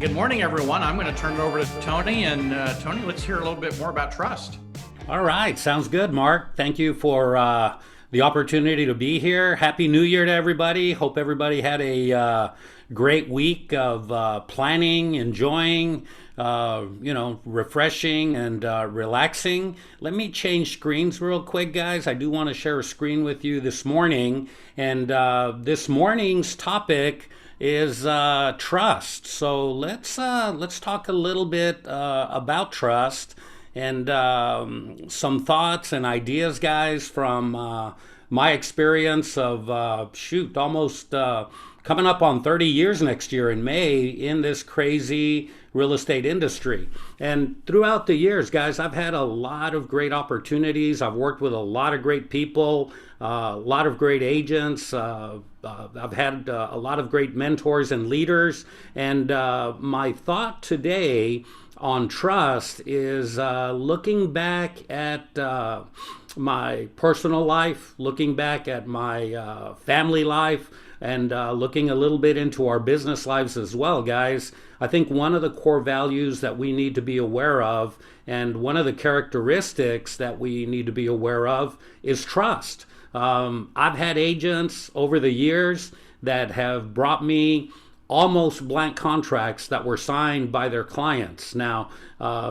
Good morning, everyone. I'm going to turn it over to Tony. And Tony, let's hear a little bit more about trust. All right. Sounds good, Mark. Thank you for the opportunity to be here. Happy New Year to everybody. Hope everybody had a great week of planning, enjoying, refreshing and relaxing. Let me change screens real quick, guys. I do want to share a screen with you this morning. And this morning's topic is trust. So let's talk a little bit about trust and some thoughts and ideas, guys, from my experience of almost coming up on 30 years next year in May in this crazy real estate industry. And throughout the years, guys, I've had a lot of great opportunities. I've worked with a lot of great people, a lot of great agents. I've had a lot of great mentors and leaders. And my thought today on trust is looking back at my personal life, looking back at my family life, and looking a little bit into our business lives as well, guys. I think one of the core values that we need to be aware of, and one of the characteristics that we need to be aware of, is trust. I've had agents over the years that have brought me almost blank contracts that were signed by their clients. Now,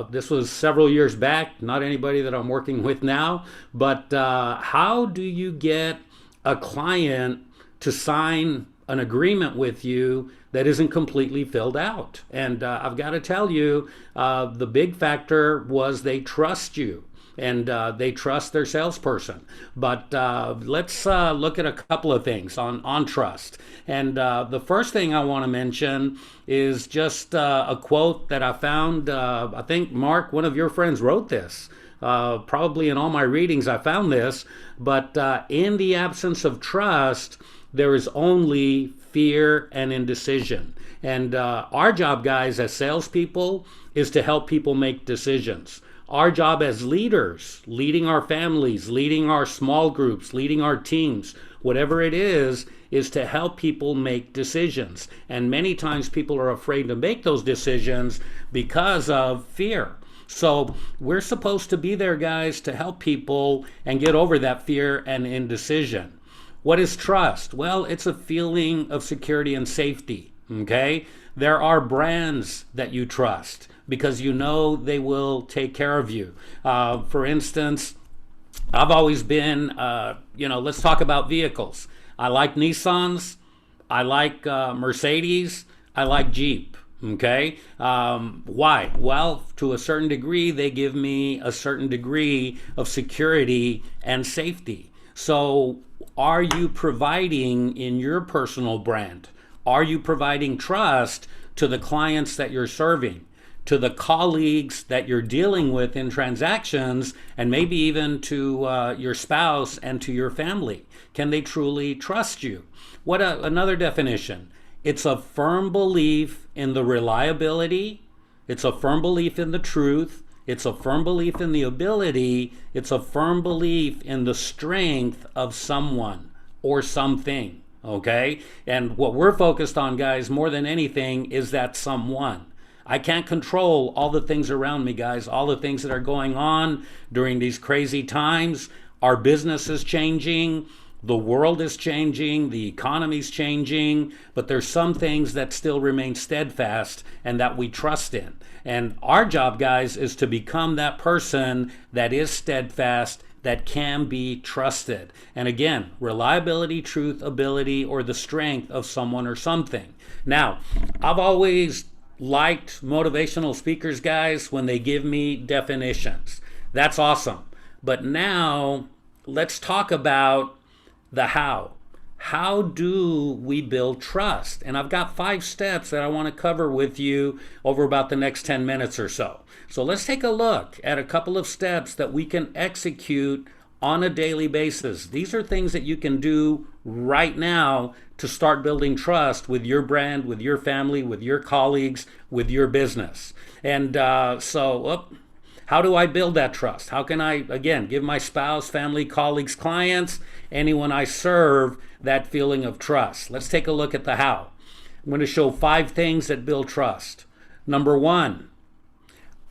this was several years back, not anybody that I'm working with now, but how do you get a client to sign an agreement with you that isn't completely filled out? And I've got to tell you, the big factor was they trust you. And they trust their salesperson. But let's look at a couple of things on trust. And the first thing I want to mention is just a quote that I found. I think, Mark, one of your friends wrote this. Probably in all my readings I found this. But in the absence of trust, there is only fear and indecision. And our job, guys, as salespeople, is to help people make decisions. Our job as leaders, leading our families, leading our small groups, leading our teams, whatever it is to help people make decisions. And many times people are afraid to make those decisions because of fear. So we're supposed to be there, guys, to help people and get over that fear and indecision. What is trust? Well, it's a feeling of security and safety, okay? There are brands that you trust because you know they will take care of you. For instance, I've always been, let's talk about vehicles. I like Nissans, I like Mercedes, I like Jeep, okay? Why? Well, to a certain degree, they give me a certain degree of security and safety. So are you providing in your personal brand? Are you providing trust to the clients that you're serving, to the colleagues that you're dealing with in transactions, and maybe even to your spouse and to your family? Can they truly trust you? Another definition? It's a firm belief in the reliability. It's a firm belief in the truth. It's a firm belief in the ability. It's a firm belief in the strength of someone or something, okay? And what we're focused on, guys, more than anything, is that someone. I can't control all the things around me, guys, all the things that are going on during these crazy times. Our business is changing. The world is changing, the economy's changing, but there's some things that still remain steadfast and that we trust in. And our job, guys, is to become that person that is steadfast, that can be trusted. And again, reliability, truth, ability, or the strength of someone or something. Now, I've always liked motivational speakers, guys, when they give me definitions. That's awesome. But now, let's talk about the how. How do we build trust? And I've got 5 steps that I want to cover with you over about the next 10 minutes or so. So let's take a look at a couple of steps that we can execute on a daily basis. These are things that you can do right now to start building trust with your brand, with your family, with your colleagues, with your business. And how do I build that trust? How can I, again, give my spouse, family, colleagues, clients, anyone I serve, that feeling of trust? Let's take a look at the how. I'm going to show 5 things that build trust. Number one,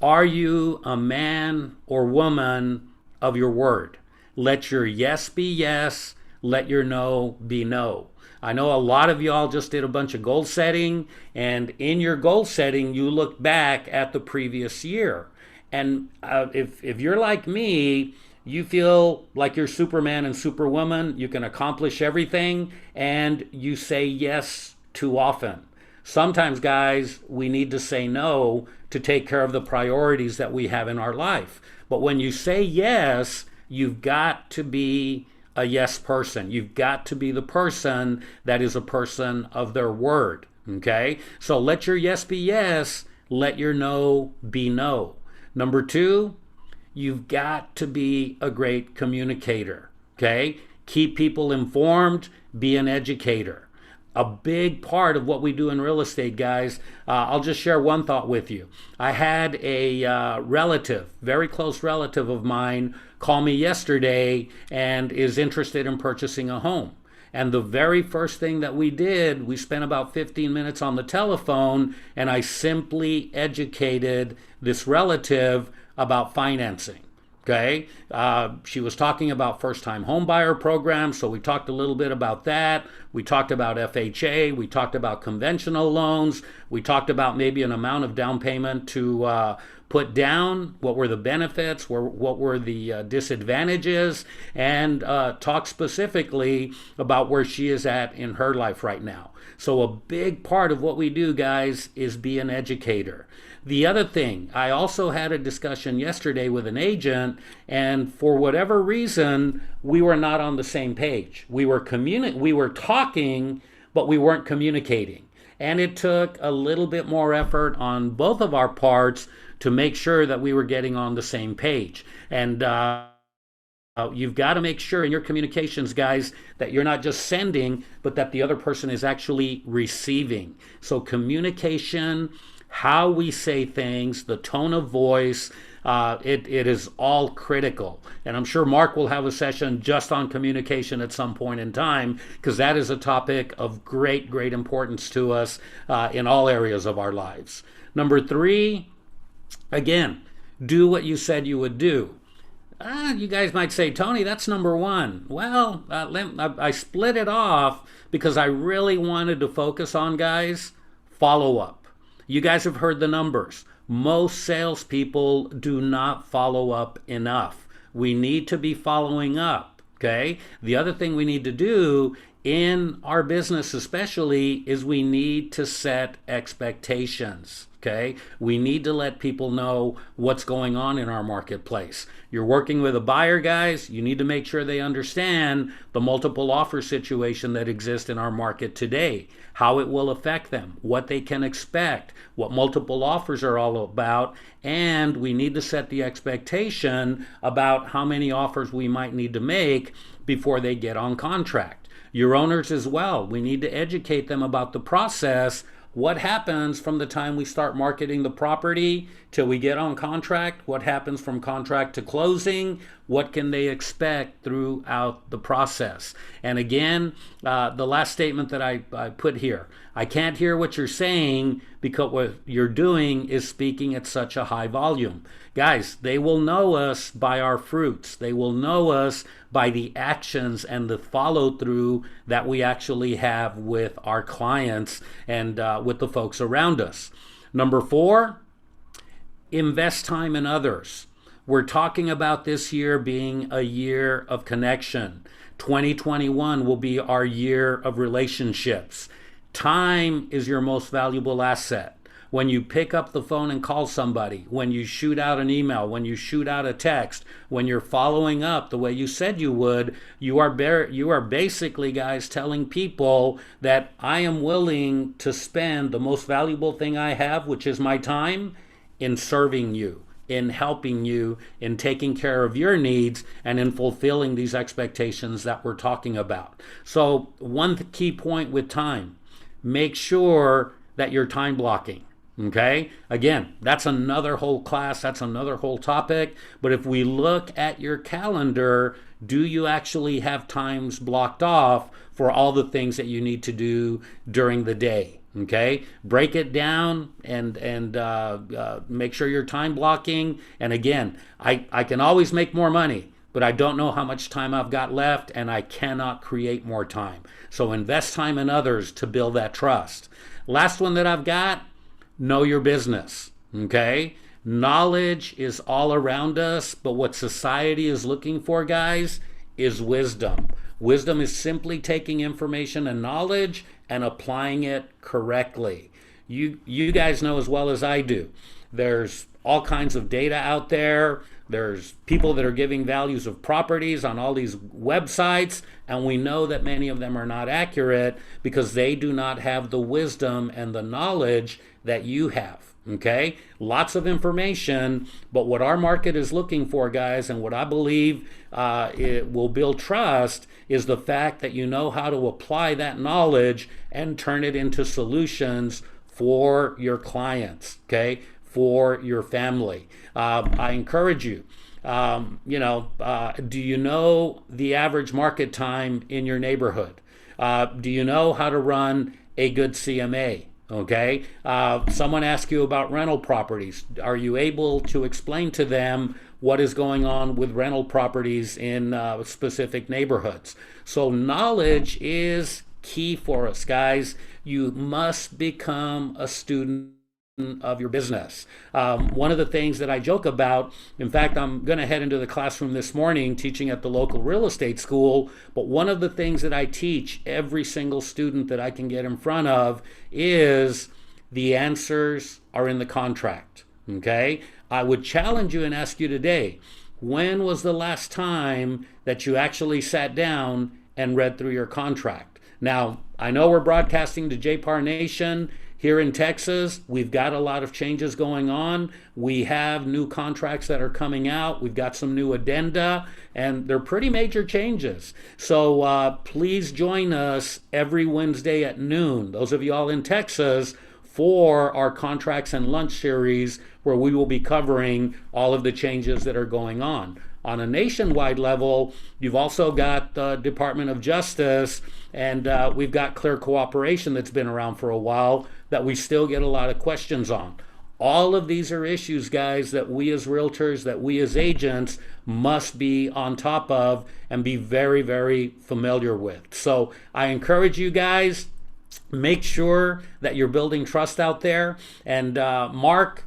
are you a man or woman of your word? Let your yes be yes, let your no be no. I know a lot of y'all just did a bunch of goal setting, and in your goal setting, you look back at the previous year. And if you're like me, you feel like you're Superman and Superwoman, you can accomplish everything, and you say yes too often. Sometimes, guys, we need to say no to take care of the priorities that we have in our life. But when you say yes, you've got to be a yes person. You've got to be the person that is a person of their word. Okay? So let your yes be yes, let your no be no. Number two, you've got to be a great communicator. Okay? Keep people informed, be an educator. A big part of what we do in real estate, guys, I'll just share one thought with you. I had a relative, very close relative of mine, call me yesterday and is interested in purchasing a home. And the very first thing that we did, we spent about 15 minutes on the telephone, and I simply educated this relative about financing. Okay, she was talking about first-time home buyer programs, so we talked a little bit about that. We talked about FHA. We talked about conventional loans. We talked about maybe an amount of down payment to put down, what were the benefits, what were the disadvantages, and talk specifically about where she is at in her life right now. So a big part of what we do, guys, is be an educator. The other thing, I also had a discussion yesterday with an agent, and for whatever reason, we were not on the same page. We were talking, but we weren't communicating. And it took a little bit more effort on both of our parts to make sure that we were getting on the same page. And you've got to make sure in your communications, guys, that you're not just sending, but that the other person is actually receiving. So communication, how we say things, the tone of voice, it is all critical. And I'm sure Mark will have a session just on communication at some point in time, because that is a topic of great, great importance to us in all areas of our lives. Number three, again, do what you said you would do. You guys might say, Tony, that's number one. Well, I split it off because I really wanted to focus on, guys, follow up. You guys have heard the numbers. Most salespeople do not follow up enough. We need to be following up, okay? The other thing we need to do in our business especially is we need to set expectations. Okay, we need to let people know what's going on in our marketplace. You're working with a buyer, guys, you need to make sure they understand the multiple offer situation that exists in our market today, how it will affect them, what they can expect, what multiple offers are all about, and we need to set the expectation about how many offers we might need to make before they get on contract. Your owners as well, we need to educate them about the process. What happens from the time we start marketing the property till we get on contract? What happens from contract to closing? What can they expect throughout the process? And again, the last statement that I put here, I can't hear what you're saying because what you're doing is speaking at such a high volume. Guys, they will know us by our fruits. They will know us by the actions and the follow through that we actually have with our clients and with the folks around us. Number four, invest time in others. We're talking about this year being a year of connection. 2021 will be our year of relationships. Time is your most valuable asset. When you pick up the phone and call somebody, when you shoot out an email, when you shoot out a text, when you're following up the way you said you would, you are basically, guys, telling people that I am willing to spend the most valuable thing I have, which is my time, in serving you, in helping you, in taking care of your needs, and in fulfilling these expectations that we're talking about. So one key point with time, make sure that you're time blocking. Okay, again, that's another whole class, that's another whole topic. But if we look at your calendar, do you actually have times blocked off for all the things that you need to do during the day? Okay, break it down and make sure you're time blocking. And again, I can always make more money, but I don't know how much time I've got left, and I cannot create more time. So invest time in others to build that trust. Last one that I've got: know your business. Okay, knowledge is all around us, but what society is looking for, guys, is wisdom. Wisdom is simply taking information and knowledge and applying it correctly. You guys know as well as I do, there's all kinds of data out there. There's people that are giving values of properties on all these websites, and we know that many of them are not accurate because they do not have the wisdom and the knowledge that you have. Okay, lots of information, but what our market is looking for, guys, and what I believe it will build trust, is the fact that you know how to apply that knowledge and turn it into solutions for your clients, okay, for your family. I encourage you. Do you know the average market time in your neighborhood? Do you know how to run a good CMA? Okay. Someone asks you about rental properties. Are you able to explain to them what is going on with rental properties in specific neighborhoods? So knowledge is key for us, guys. You must become a student of your business. One of the things that I joke about, in fact, I'm going to head into the classroom this morning teaching at the local real estate school, but one of the things that I teach every single student that I can get in front of is the answers are in the contract. Okay? I would challenge you and ask you today, when was the last time that you actually sat down and read through your contract? Now, I know we're broadcasting to JPAR Nation. Here in Texas, we've got a lot of changes going on. We have new contracts that are coming out. We've got some new addenda, and they're pretty major changes. So please join us every Wednesday at noon, those of you all in Texas, for our Contracts and Lunch series, where we will be covering all of the changes that are going on. On a nationwide level, you've also got the Department of Justice, and we've got Clear Cooperation that's been around for a while that we still get a lot of questions on. All of these are issues, guys, that we as realtors, that we as agents must be on top of and be very, very familiar with. So I encourage you guys, make sure that you're building trust out there. And Mark,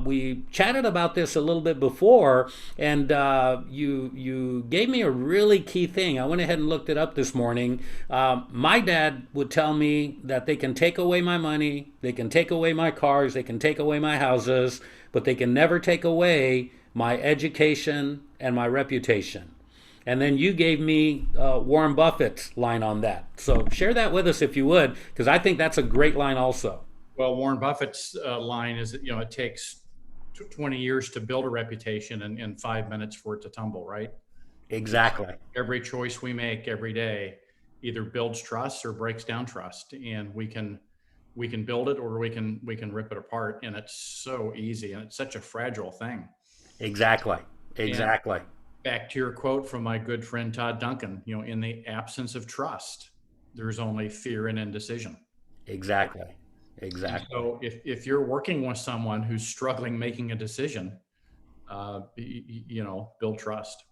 we chatted about this a little bit before, and you gave me a really key thing. I went ahead and looked it up this morning. My dad would tell me that they can take away my money, they can take away my cars, they can take away my houses, but they can never take away my education and my reputation. And then you gave me Warren Buffett's line on that. So share that with us if you would, because I think that's a great line also. Well, Warren Buffett's line is, it takes 20 years to build a reputation and 5 minutes for it to tumble, right? Exactly. Every choice we make every day either builds trust or breaks down trust, and we can build it or we can rip it apart. And it's so easy, and it's such a fragile thing. Exactly. And back to your quote from my good friend Todd Duncan, in the absence of trust, there's only fear and indecision. Exactly. And so if you're working with someone who's struggling making a decision, build trust.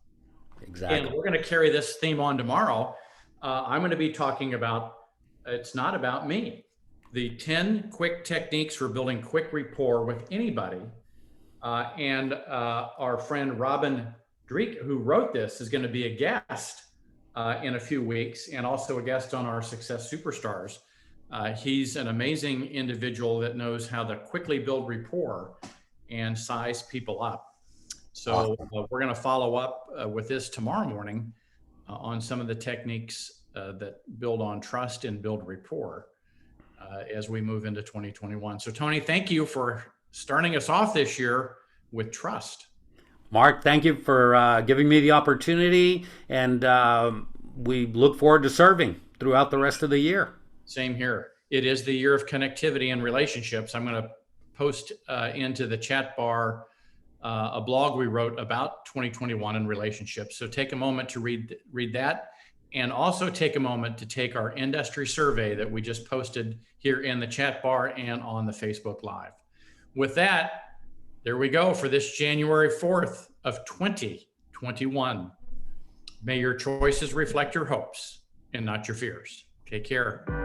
Exactly. And we're going to carry this theme on tomorrow. I'm going to be talking about, it's not about me, the 10 quick techniques for building quick rapport with anybody. And our friend Robin Dreek, who wrote this, is going to be a guest in a few weeks, and also a guest on our Success Superstars. He's an amazing individual that knows how to quickly build rapport and size people up. So we're going to follow up with this tomorrow morning on some of the techniques that build on trust and build rapport as we move into 2021. So Tony, thank you for starting us off this year with trust. Mark, thank you for giving me the opportunity, and we look forward to serving throughout the rest of the year. Same here. It is the year of connectivity and relationships. I'm going to post into the chat bar a blog we wrote about 2021 and relationships. So take a moment to read that. and also take a moment to take our industry survey that we just posted here in the chat bar and on the Facebook Live. With that, there we go for this January 4th of 2021. May your choices reflect your hopes and not your fears. Take care.